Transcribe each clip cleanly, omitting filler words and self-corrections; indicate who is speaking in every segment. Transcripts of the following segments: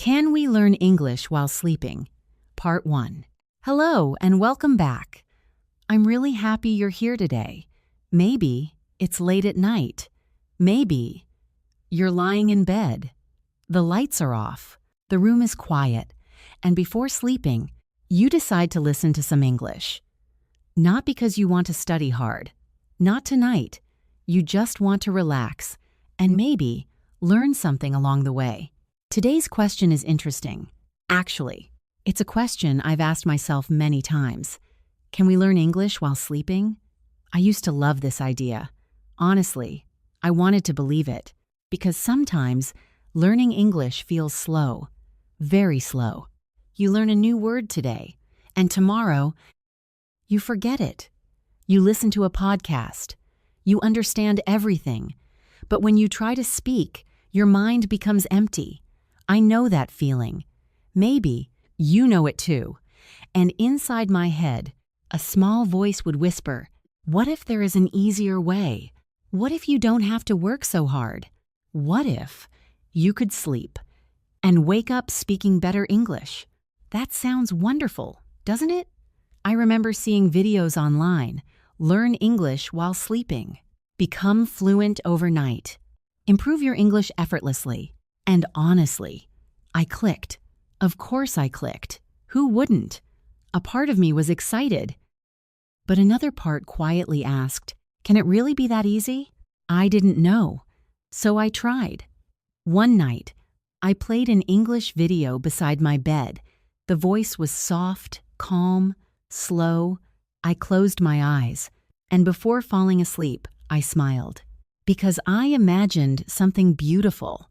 Speaker 1: Can we learn English while sleeping? Part 1. Hello and welcome back. I'm really happy you're here today. Maybe it's late at night. Maybe you're lying in bed. The lights are off. The room is quiet. And before sleeping, you decide to listen to some English. Not because you want to study hard. Not tonight. You just want to relax and maybe learn something along the way. Today's question is interesting. Actually, it's a question I've asked myself many times. Can we learn English while sleeping? I used to love this idea. Honestly, I wanted to believe it because sometimes learning English feels slow, very slow. You learn a new word today, and tomorrow you forget it. You listen to a podcast. You understand everything. But when you try to speak, your mind becomes empty. I know that feeling. Maybe you know it too. And inside my head, a small voice would whisper, what if there is an easier way? What if you don't have to work so hard? What if you could sleep and wake up speaking better English? That sounds wonderful, doesn't it? I remember seeing videos online. Learn English while sleeping. Become fluent overnight. Improve your English effortlessly. And honestly, I clicked. Of course I clicked. Who wouldn't? A part of me was excited. But another part quietly asked, can it really be that easy? I didn't know. So I tried. One night, I played an English video beside my bed. The voice was soft, calm, slow. I closed my eyes, and before falling asleep, I smiled. Because I imagined something beautiful.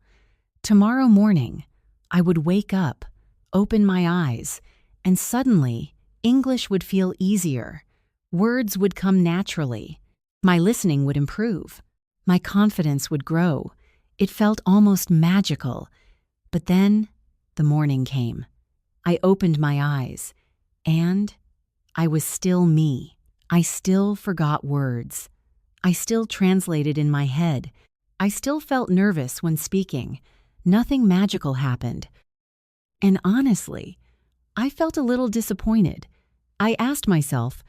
Speaker 1: Tomorrow morning, I would wake up, open my eyes, and suddenly, English would feel easier. Words would come naturally. My listening would improve. My confidence would grow. It felt almost magical. But then, the morning came. I opened my eyes, and I was still me. I still forgot words. I still translated in my head. I still felt nervous when speaking. Nothing magical happened. And honestly, I felt a little disappointed. I asked myself,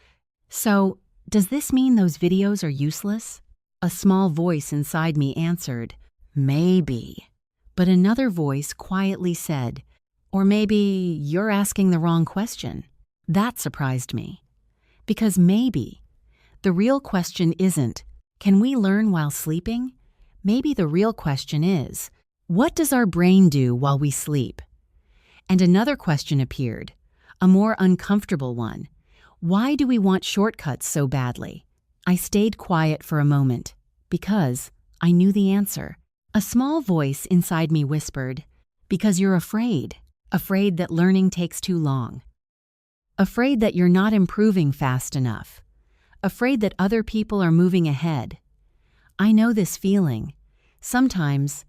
Speaker 1: so does this mean those videos are useless? A small voice inside me answered, maybe. But another voice quietly said, or maybe you're asking the wrong question. That surprised me. Because maybe the real question isn't, can we learn while sleeping? Maybe the real question is, what does our brain do while we sleep? And another question appeared, a more uncomfortable one. Why do we want shortcuts so badly? I stayed quiet for a moment, because I knew the answer. A small voice inside me whispered, because you're afraid. Afraid that learning takes too long. Afraid that you're not improving fast enough. Afraid that other people are moving ahead. I know this feeling. Sometimes,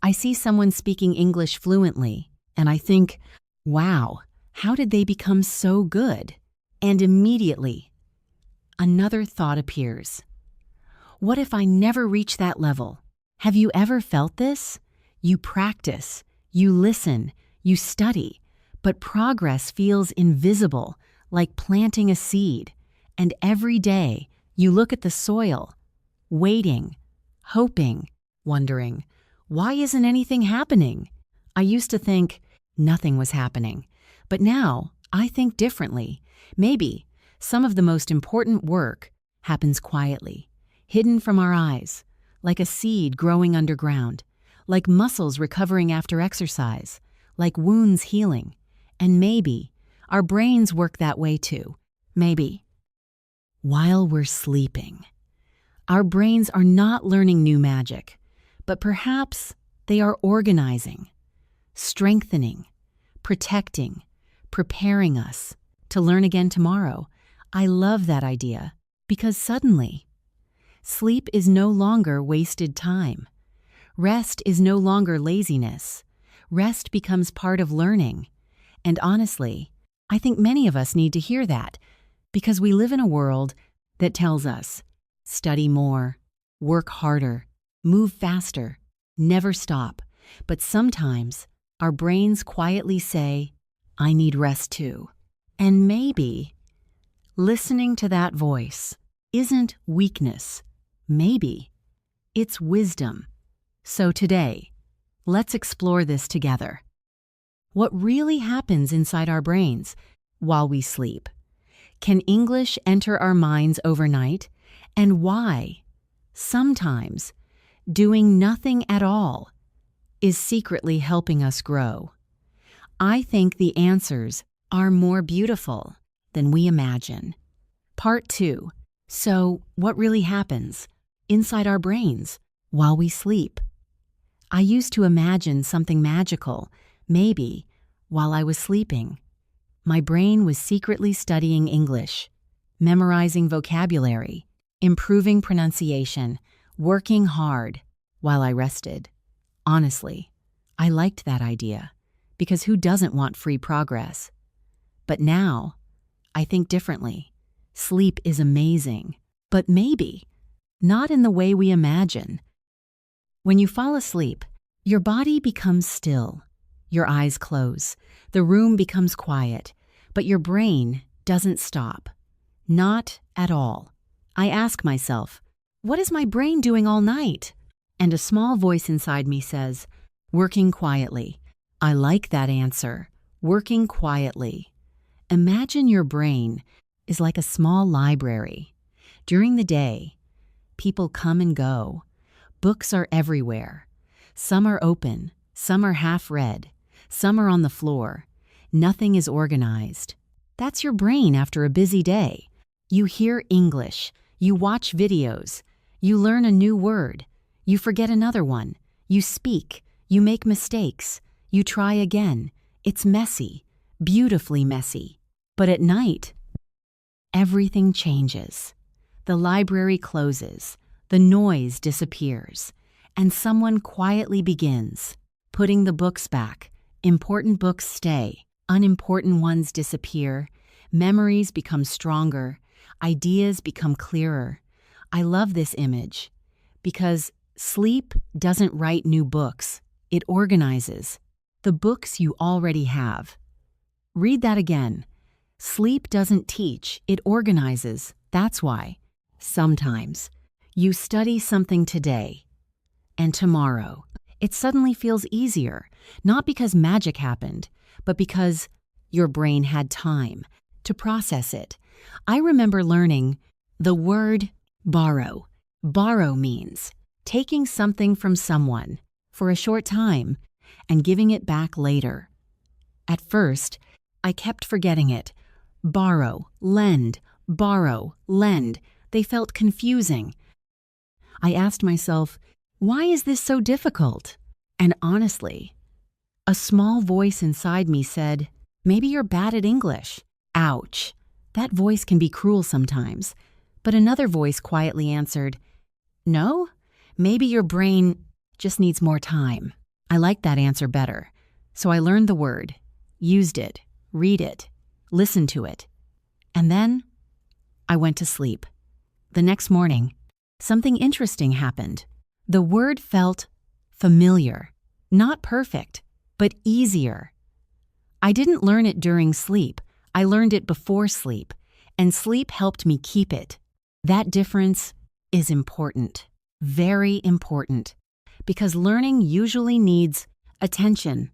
Speaker 1: I see someone speaking English fluently, and I think, wow, how did they become so good? And immediately, another thought appears. What if I never reach that level? Have you ever felt this? You practice, you listen, you study, but progress feels invisible, like planting a seed. And every day, you look at the soil, waiting, hoping, wondering, why isn't anything happening? I used to think nothing was happening, but now I think differently. Maybe some of the most important work happens quietly, hidden from our eyes, like a seed growing underground, like muscles recovering after exercise, like wounds healing. And maybe our brains work that way too. Maybe. While we're sleeping, our brains are not learning new magic, but perhaps they are organizing, strengthening, protecting, preparing us to learn again tomorrow. I love that idea because suddenly, sleep is no longer wasted time. Rest is no longer laziness. Rest becomes part of learning. And honestly, I think many of us need to hear that because we live in a world that tells us, study more, work harder, move faster, never stop. But sometimes our brains quietly say, I need rest too. And maybe listening to that voice isn't weakness. Maybe it's wisdom. So today, let's explore this together. What really happens inside our brains while we sleep? Can English enter our minds overnight? And why? Sometimes, doing nothing at all is secretly helping us grow. I think the answers are more beautiful than we imagine. Part 2. So, what really happens inside our brains while we sleep? I used to imagine something magical, maybe while I was sleeping. My brain was secretly studying English, memorizing vocabulary, improving pronunciation, working hard while I rested. Honestly, I liked that idea, because who doesn't want free progress? But now, I think differently. Sleep is amazing, but maybe not in the way we imagine. When you fall asleep, your body becomes still. Your eyes close. The room becomes quiet, but your brain doesn't stop. Not at all. I ask myself, what is my brain doing all night? And a small voice inside me says, working quietly. I like that answer. Working quietly. Imagine your brain is like a small library. During the day, people come and go. Books are everywhere. Some are open, some are half read, some are on the floor. Nothing is organized. That's your brain after a busy day. You hear English, you watch videos, you learn a new word, you forget another one, you speak, you make mistakes, you try again. It's messy, beautifully messy. But at night, everything changes. The library closes, the noise disappears, and someone quietly begins, putting the books back. Important books stay, unimportant ones disappear, memories become stronger, ideas become clearer. I love this image because sleep doesn't write new books, it organizes the books you already have. Read that again. Sleep doesn't teach, it organizes. That's why, sometimes, you study something today, and tomorrow, it suddenly feels easier, not because magic happened, but because your brain had time to process it. I remember learning the word borrow. Borrow means taking something from someone for a short time and giving it back later. At first, I kept forgetting it. Borrow, lend, borrow, lend. They felt confusing. I asked myself, why is this so difficult? And honestly, a small voice inside me said, maybe you're bad at English. Ouch. That voice can be cruel sometimes. But another voice quietly answered, no, maybe your brain just needs more time. I liked that answer better. So I learned the word, used it, read it, listened to it. And then I went to sleep. The next morning, something interesting happened. The word felt familiar, not perfect, but easier. I didn't learn it during sleep. I learned it before sleep, and sleep helped me keep it. That difference is important, very important, because learning usually needs attention.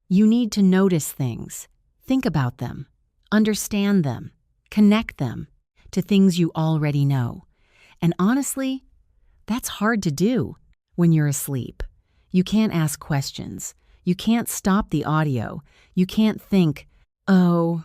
Speaker 1: You need to notice things, think about them, understand them, connect them to things you already know. And honestly, that's hard to do when you're asleep. You can't ask questions. You can't stop the audio. You can't think, oh,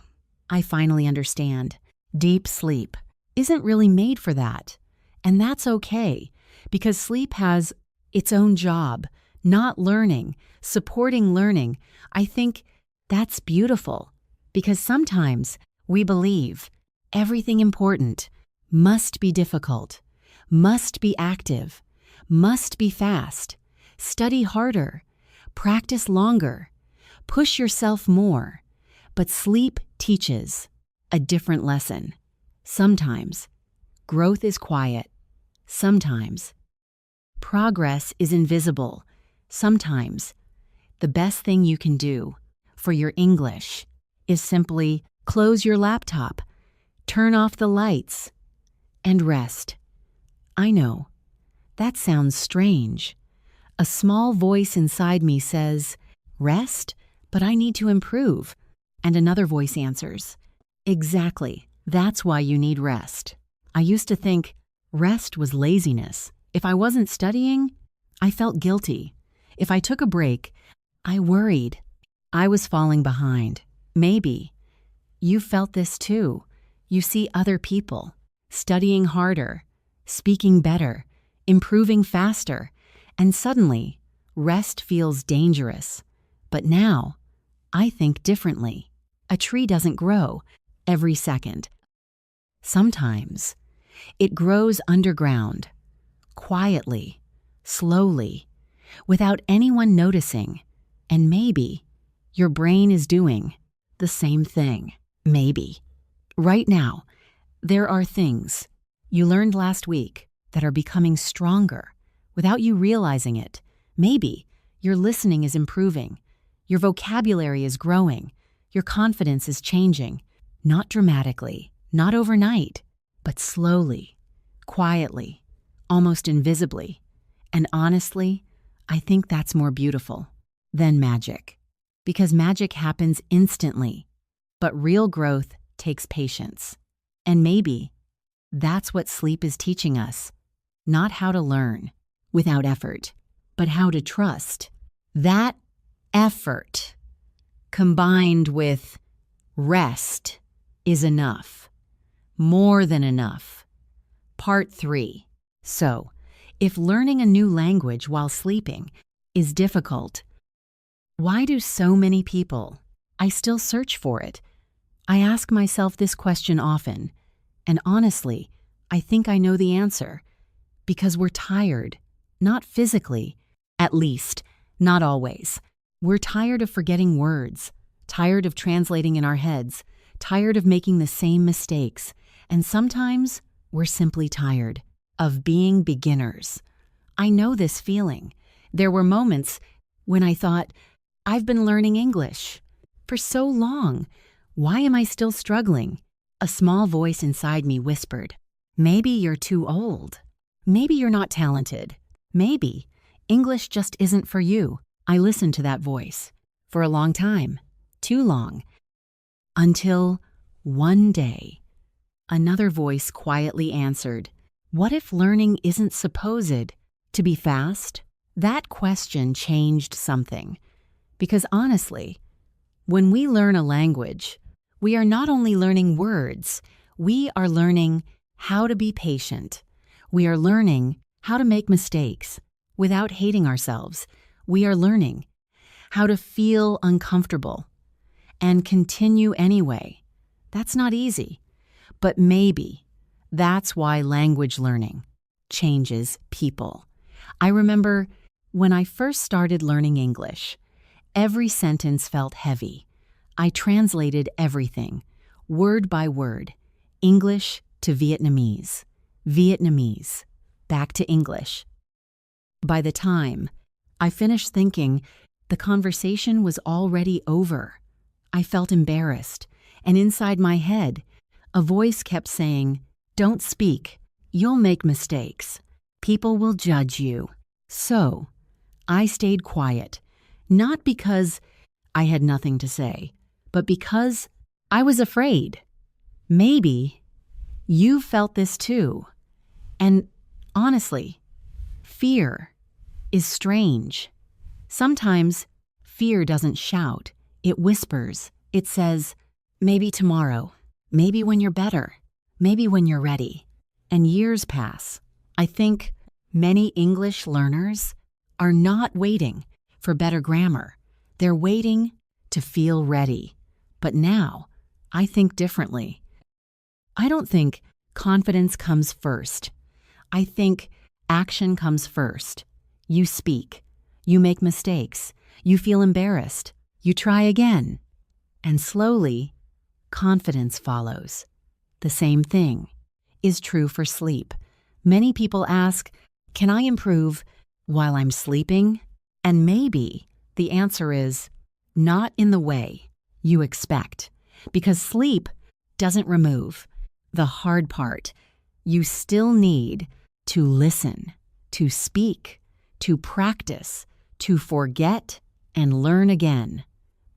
Speaker 1: I finally understand. Deep sleep isn't really made for that. And that's okay, because sleep has its own job, not learning, supporting learning. I think that's beautiful, because sometimes we believe everything important must be difficult, must be active, must be fast, study harder, practice longer, push yourself more. But sleep teaches a different lesson. Sometimes growth is quiet. Sometimes progress is invisible. Sometimes the best thing you can do for your English is simply close your laptop, turn off the lights, and rest. I know, that sounds strange. A small voice inside me says, "Rest? But I need to improve." And another voice answers, "Exactly, that's why you need rest." I used to think rest was laziness. If I wasn't studying, I felt guilty. If I took a break, I worried. I was falling behind. Maybe you felt this too. You see other people studying harder, speaking better, improving faster, and suddenly rest feels dangerous. But now, I think differently. A tree doesn't grow every second. Sometimes it grows underground, quietly, slowly, without anyone noticing. And maybe your brain is doing the same thing. Maybe. Right now, there are things you learned last week that are becoming stronger without you realizing it. Maybe your listening is improving, your vocabulary is growing, your confidence is changing. Not dramatically, not overnight, but slowly, quietly, almost invisibly. And honestly, I think that's more beautiful than magic. Because magic happens instantly, but real growth takes patience. And maybe that's what sleep is teaching us. Not how to learn without effort, but how to trust. That effort, combined with rest, is enough. More than enough. Part 3. So, if learning a new language while sleeping is difficult, why do so many people still search for it? I ask myself this question often, and honestly, I think I know the answer. Because we're tired, not physically, at least, not always. We're tired of forgetting words, tired of translating in our heads, tired of making the same mistakes, and sometimes we're simply tired of being beginners. I know this feeling. There were moments when I thought, I've been learning English for so long. Why am I still struggling? A small voice inside me whispered, maybe you're too old. Maybe you're not talented. Maybe English just isn't for you. I listened to that voice for a long time, too long, until one day, another voice quietly answered, what if learning isn't supposed to be fast? That question changed something. Because honestly, when we learn a language, we are not only learning words, we are learning how to be patient. We are learning how to make mistakes without hating ourselves. We are learning how to feel uncomfortable and continue anyway. That's not easy, but maybe that's why language learning changes people. I remember when I first started learning English, every sentence felt heavy. I translated everything, word by word, English to Vietnamese, Vietnamese, back to English. By the time I finished thinking, the conversation was already over. I felt embarrassed, and inside my head, a voice kept saying, don't speak, you'll make mistakes. People will judge you. So, I stayed quiet, not because I had nothing to say, but because I was afraid. Maybe you felt this too. And honestly, fear is strange. Sometimes fear doesn't shout, it whispers. It says, maybe tomorrow, maybe when you're better, maybe when you're ready. And years pass. I think many English learners are not waiting for better grammar. They're waiting to feel ready. But now, I think differently. I don't think confidence comes first. I think action comes first. You speak. You make mistakes. You feel embarrassed. You try again. And slowly, confidence follows. The same thing is true for sleep. Many people ask, can I improve while I'm sleeping? And maybe The answer is not in the way you expect, because sleep doesn't remove the hard part. You still need to listen, to speak, to practice, to forget and learn again.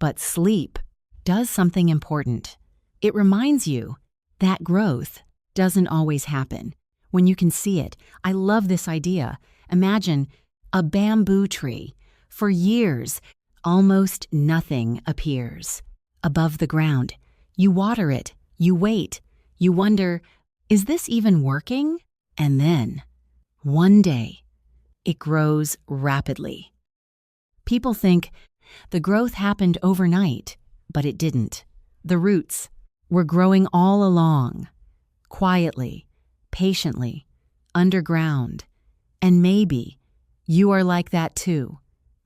Speaker 1: But sleep does something important. It reminds you that growth doesn't always happen when you can see it. I love this idea. Imagine a bamboo tree. For years, almost nothing appears above the ground. You water it, you wait, you wonder, is this even working? And then, one day, it grows rapidly. People think the growth happened overnight, but it didn't. The roots were growing all along, quietly, patiently, underground. And maybe you are like that too.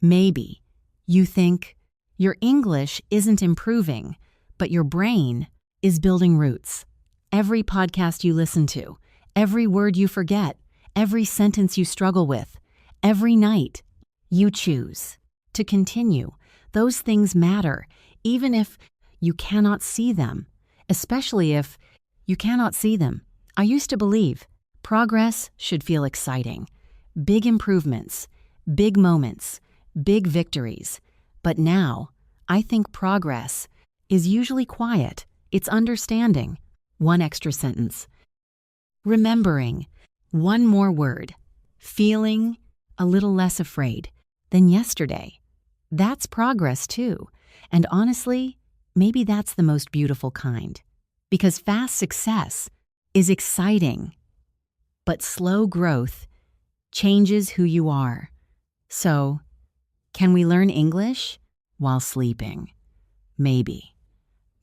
Speaker 1: Maybe you think your English isn't improving, but your brain is building roots. Every podcast you listen to, every word you forget, every sentence you struggle with, every night you choose to continue. Those things matter, even if you cannot see them, especially if you cannot see them. I used to believe progress should feel exciting. Big improvements, big moments, big victories. But now, I think progress is usually quiet. It's understanding. One extra sentence. Remembering one more word. Feeling a little less afraid than yesterday. That's progress too. And honestly, maybe that's the most beautiful kind. Because fast success is exciting, but slow growth changes who you are. So, can we learn English while sleeping? Maybe.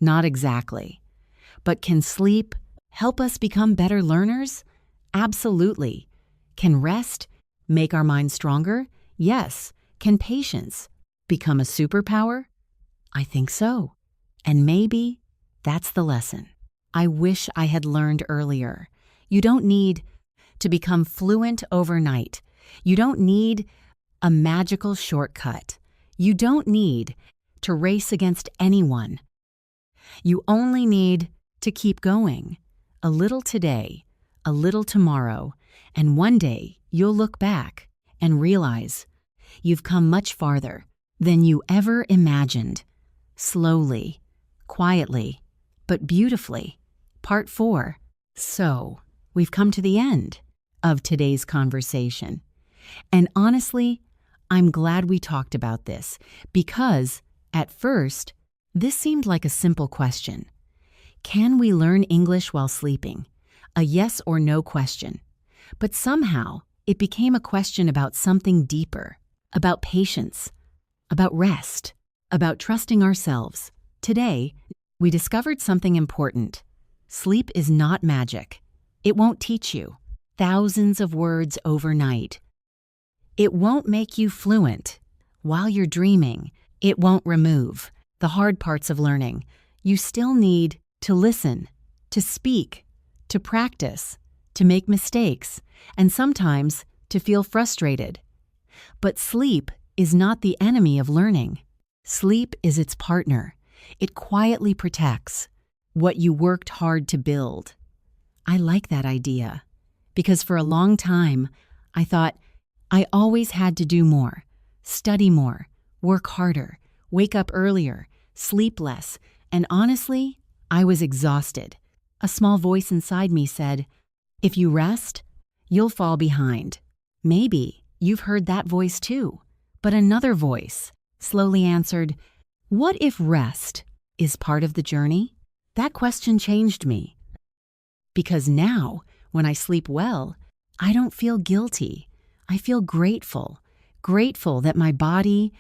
Speaker 1: Not exactly. But can sleep help us become better learners? Absolutely. Can rest make our minds stronger? Yes. Can patience become a superpower? I think so. And maybe that's the lesson I wish I had learned earlier. You don't need to become fluent overnight. You don't need a magical shortcut. You don't need to race against anyone. You only need to keep going. A little today, a little tomorrow, and one day you'll look back and realize you've come much farther than you ever imagined. Slowly, quietly, but beautifully. Part 4. So, we've come to the end of today's conversation. And honestly, I'm glad we talked about this because, at first, this seemed like a simple question. Can we learn English while sleeping? A yes or no question. But somehow, it became a question about something deeper, about patience, about rest, about trusting ourselves. Today, we discovered something important. Sleep is not magic. It won't teach you thousands of words overnight. It won't make you fluent while you're dreaming. It won't remove the hard parts of learning. You still need to listen, to speak, to practice, to make mistakes, and sometimes to feel frustrated. But sleep is not the enemy of learning. Sleep is its partner. It quietly protects what you worked hard to build. I like that idea because for a long time, I thought I always had to do more, study more, work harder, wake up earlier, sleep less, and honestly, I was exhausted. A small voice inside me said, if you rest, you'll fall behind. Maybe you've heard that voice too, but another voice slowly answered, what if rest is part of the journey? That question changed me. Because now, when I sleep well, I don't feel guilty. I feel grateful. Grateful that my body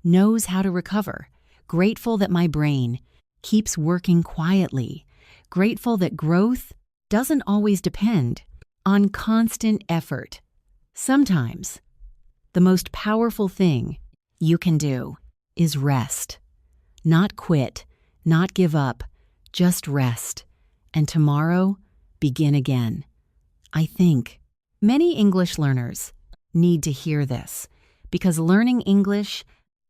Speaker 1: knows how to recover. Grateful that my brain keeps working quietly. Grateful that growth doesn't always depend on constant effort. Sometimes, the most powerful thing you can do is rest. Not quit, not give up, just rest. And tomorrow, begin again. I think many English learners need to hear this because learning English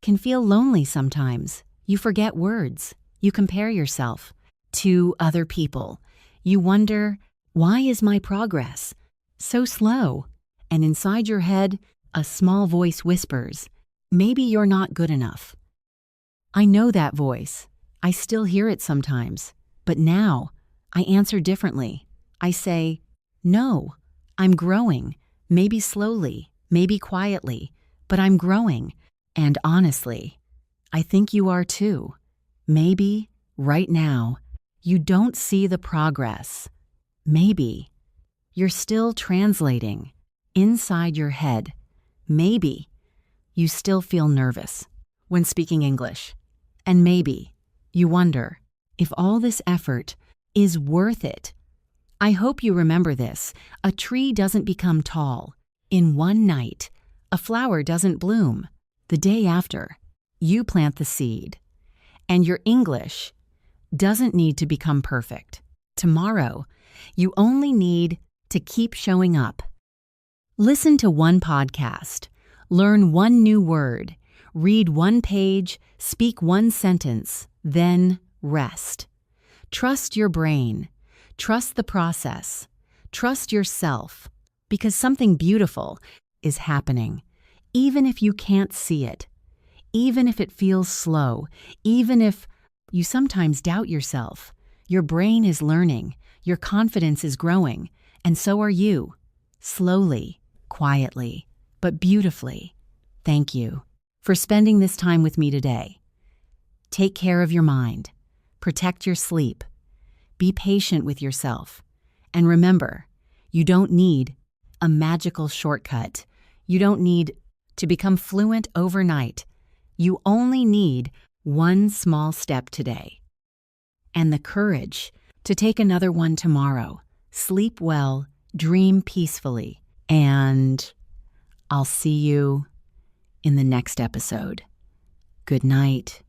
Speaker 1: can feel lonely sometimes. You forget words. You compare yourself to other people. You wonder, why is my progress so slow? And inside your head, a small voice whispers, maybe you're not good enough. I know that voice. I still hear it sometimes. But now, I answer differently. I say, no, I'm growing. Maybe slowly, maybe quietly, but I'm growing. And honestly, I think you are too. Maybe, right now, you don't see the progress. Maybe you're still translating inside your head. Maybe you still feel nervous when speaking English. And maybe you wonder if all this effort is worth it. I hope you remember this. A tree doesn't become tall in one night. A flower doesn't bloom the day after you plant the seed. And your English doesn't need to become perfect tomorrow. You only need to keep showing up. Listen to one podcast, learn one new word, read one page, speak one sentence, then rest. Trust your brain. Trust the process. Trust yourself, because something beautiful is happening, even if you can't see it, even if it feels slow, even if you sometimes doubt yourself. Your brain is learning, your confidence is growing, and so are you. Slowly, quietly, but beautifully. Thank you for spending this time with me today. Take care of your mind. Protect your sleep. Be patient with yourself. And remember, you don't need a magical shortcut. You don't need to become fluent overnight. You only need one small step today. And the courage to take another one tomorrow. Sleep well, dream peacefully, and I'll see you in the next episode. Good night.